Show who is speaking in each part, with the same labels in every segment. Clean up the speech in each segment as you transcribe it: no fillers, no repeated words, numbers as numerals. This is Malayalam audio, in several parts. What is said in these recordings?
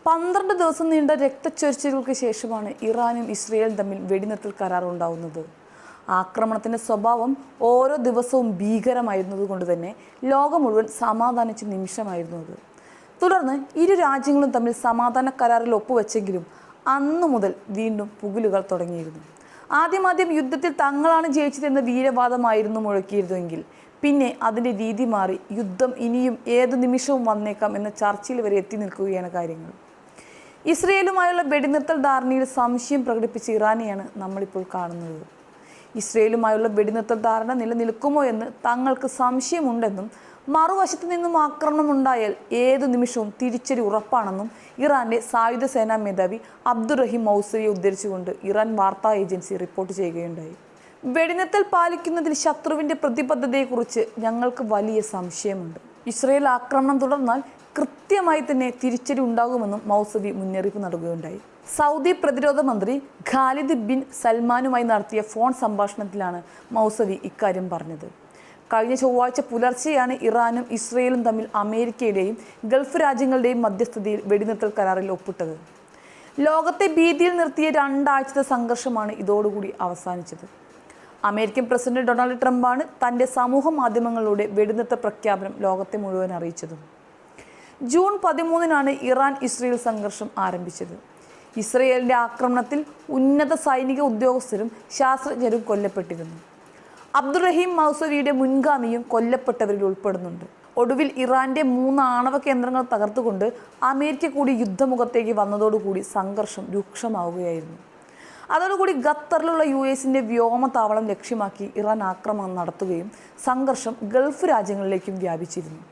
Speaker 1: 12 ദിവസം നീണ്ട രക്തച്ചൊരിച്ചിലുകൾക്ക് ശേഷമാണ് ഇറാനും ഇസ്രയേലും തമ്മിൽ വെടിനിർത്തൽ കരാർ ഉണ്ടാവുന്നത്. ആക്രമണത്തിൻ്റെ സ്വഭാവം ഓരോ ദിവസവും ഭീകരമായിരുന്നതുകൊണ്ട് തന്നെ ലോകം മുഴുവൻ സമാധാനിച്ച നിമിഷമായിരുന്നു അത്. തുടർന്ന് ഇരു രാജ്യങ്ങളും തമ്മിൽ സമാധാന കരാറിൽ ഒപ്പുവെച്ചെങ്കിലും അന്നു മുതൽ വീണ്ടും പുകിലുകൾ തുടങ്ങിയിരുന്നു. ആദ്യം യുദ്ധത്തിൽ തങ്ങളാണ് ജയിച്ചതെന്ന വീരവാദമായിരുന്നു മുഴക്കിയിരുന്നുവെങ്കിൽ പിന്നെ അതിൻ്റെ രീതി മാറി യുദ്ധം ഇനിയും ഏതു നിമിഷവും വന്നേക്കാം എന്ന ചർച്ചയിൽ വരെ എത്തി നിൽക്കുകയാണ് കാര്യങ്ങൾ. ഇസ്രയേലുമായുള്ള വെടിനിർത്തൽ ധാരണയിൽ സംശയം പ്രകടിപ്പിച്ച ഇറാനെയാണ് നമ്മളിപ്പോൾ കാണുന്നത്. ഇസ്രയേലുമായുള്ള വെടിനിർത്തൽ ധാരണ നിലനിൽക്കുമോ എന്ന് തങ്ങൾക്ക് സംശയമുണ്ടെന്നും മറുവശത്തു നിന്നും ആക്രമണം ഉണ്ടായാൽ ഏതു നിമിഷവും തിരിച്ചടി ഉറപ്പാണെന്നും ഇറാന്റെ സായുധ സേനാ മേധാവി അബ്ദുറഹിം മൗസവിയെ ഉദ്ധരിച്ചുകൊണ്ട് ഇറാൻ വാർത്താ ഏജൻസി റിപ്പോർട്ട് ചെയ്യുകയുണ്ടായി. വെടിനിർത്തൽ പാലിക്കുന്നതിൽ ശത്രുവിൻ്റെ പ്രതിബദ്ധതയെക്കുറിച്ച് ഞങ്ങൾക്ക് വലിയ സംശയമുണ്ട്. ഇസ്രയേൽ ആക്രമണം തുടർന്നാൽ കൃത്യമായി തന്നെ തിരിച്ചടി ഉണ്ടാകുമെന്നും മൗസവി മുന്നറിയിപ്പ് നൽകുകയുണ്ടായി. സൗദി പ്രതിരോധ മന്ത്രി ഖാലിദ് ബിൻ സൽമാനുമായി നടത്തിയ ഫോൺ സംഭാഷണത്തിലാണ് മൗസവി ഇക്കാര്യം പറഞ്ഞത്. കഴിഞ്ഞ ചൊവ്വാഴ്ച പുലർച്ചെയാണ് ഇറാനും ഇസ്രയേലും തമ്മിൽ അമേരിക്കയുടെയും ഗൾഫ് രാജ്യങ്ങളുടെയും മധ്യസ്ഥതയിൽ വെടിനിർത്തൽ കരാറിൽ ഒപ്പിട്ടത്. ലോകത്തെ ഭീതിയിൽ നിർത്തിയ 2 ആഴ്ചത്തെ സംഘർഷമാണ് ഇതോടുകൂടി അവസാനിച്ചത്. അമേരിക്കൻ പ്രസിഡന്റ് ഡൊണാൾഡ് ട്രംപാണ് തൻ്റെ സമൂഹ മാധ്യമങ്ങളിലൂടെ വെടിനിർത്തൽ പ്രഖ്യാപനം ലോകത്തെ മുഴുവൻ അറിയിച്ചതും. ജൂൺ 13-നാണ് ഇറാൻ ഇസ്രയേൽ സംഘർഷം ആരംഭിച്ചത്. ഇസ്രയേലിൻ്റെ ആക്രമണത്തിൽ ഉന്നത സൈനിക ഉദ്യോഗസ്ഥരും ശാസ്ത്രജ്ഞരും കൊല്ലപ്പെട്ടിരുന്നു. അബ്ദുറഹീം മൗസവിയുടെ മുൻഗാമിയും കൊല്ലപ്പെട്ടവരിൽ ഉൾപ്പെടുന്നുണ്ട്. ഒടുവിൽ ഇറാന്റെ 3 ആണവ കേന്ദ്രങ്ങൾ തകർത്തുകൊണ്ട് അമേരിക്ക കൂടി യുദ്ധമുഖത്തേക്ക് വന്നതോടുകൂടി സംഘർഷം രൂക്ഷമാവുകയായിരുന്നു. അതോടുകൂടി ഖത്തറിലുള്ള US-ന്റെ വ്യോമതാവളം ലക്ഷ്യമാക്കി ഇറാൻ ആക്രമണം നടത്തുകയും സംഘർഷം ഗൾഫ് രാജ്യങ്ങളിലേക്കും വ്യാപിച്ചിരുന്നു.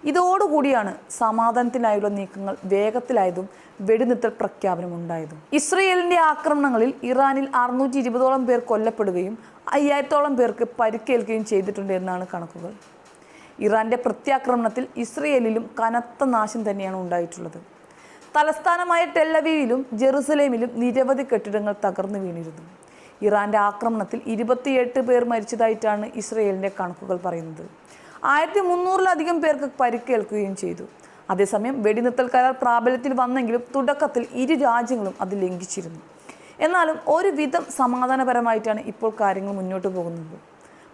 Speaker 1: ഇതോടുകൂടിയാണ് സമാധാനത്തിനായുള്ള നീക്കങ്ങൾ വേഗത്തിലായതും വെടിനിർത്തൽ പ്രഖ്യാപനമുണ്ടായതും. ഇസ്രയേലിൻ്റെ ആക്രമണങ്ങളിൽ ഇറാനിൽ 620ഓളം പേർ കൊല്ലപ്പെടുകയും 5000ഓളം പേർക്ക് പരിക്കേൽക്കുകയും ചെയ്തിട്ടുണ്ട് എന്നാണ് കണക്കുകൾ. ഇറാന്റെ പ്രത്യാക്രമണത്തിൽ ഇസ്രയേലിലും കനത്ത നാശം തന്നെയാണ് ഉണ്ടായിട്ടുള്ളത്. തലസ്ഥാനമായ ടെല്ലവീവിലും ജെറുസലേമിലും നിരവധി കെട്ടിടങ്ങൾ തകർന്നു വീണിരുന്നു. ഇറാന്റെ ആക്രമണത്തിൽ 28 പേർ മരിച്ചതായിട്ടാണ് ഇസ്രയേലിൻ്റെ കണക്കുകൾ പറയുന്നത്. 1300-ലധികം പേർക്ക് പരിക്കേൽക്കുകയും ചെയ്തു. അതേസമയം വെടിനിർത്തൽ കരാർ പ്രാബല്യത്തിൽ വന്നെങ്കിലും തുടക്കത്തിൽ ഇരു രാജ്യങ്ങളും അത് ലംഘിച്ചിരുന്നു. എന്നാലും ഒരുവിധം സമാധാനപരമായിട്ടാണ് ഇപ്പോൾ കാര്യങ്ങൾ മുന്നോട്ട് പോകുന്നത്.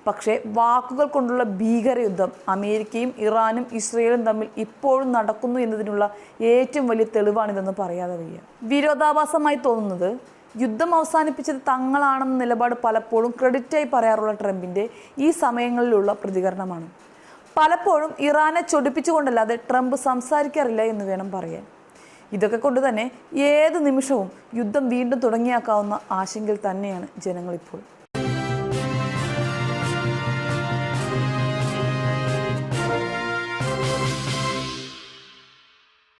Speaker 1: പക്ഷേ വാക്കുകൾ കൊണ്ടുള്ള ഭീകരയുദ്ധം അമേരിക്കയും ഇറാനും ഇസ്രയേലും തമ്മിൽ ഇപ്പോഴും നടക്കുന്നു എന്നതിനുള്ള ഏറ്റവും വലിയ തെളിവാണിതെന്ന് പറയാതെ വയ്യ. വിരോധാഭാസമായി തോന്നുന്നത് യുദ്ധം അവസാനിപ്പിച്ചത് തങ്ങളാണെന്ന നിലപാട് പലപ്പോഴും ക്രെഡിറ്റായി പറയാറുള്ള ട്രംപിൻ്റെ ഈ സമയങ്ങളിലുള്ള പ്രതികരണമാണ്. പലപ്പോഴും ഇറാനെ ചൊടിപ്പിച്ചുകൊണ്ടല്ലാതെ ട്രംപ് സംസാരിക്കാറില്ല എന്ന് വേണം പറയാൻ. ഇതൊക്കെ കൊണ്ട് തന്നെ ഏത് നിമിഷവും യുദ്ധം വീണ്ടും തുടങ്ങിയാക്കാവുന്ന ആശങ്കയിൽ തന്നെയാണ് ജനങ്ങളിപ്പോൾ.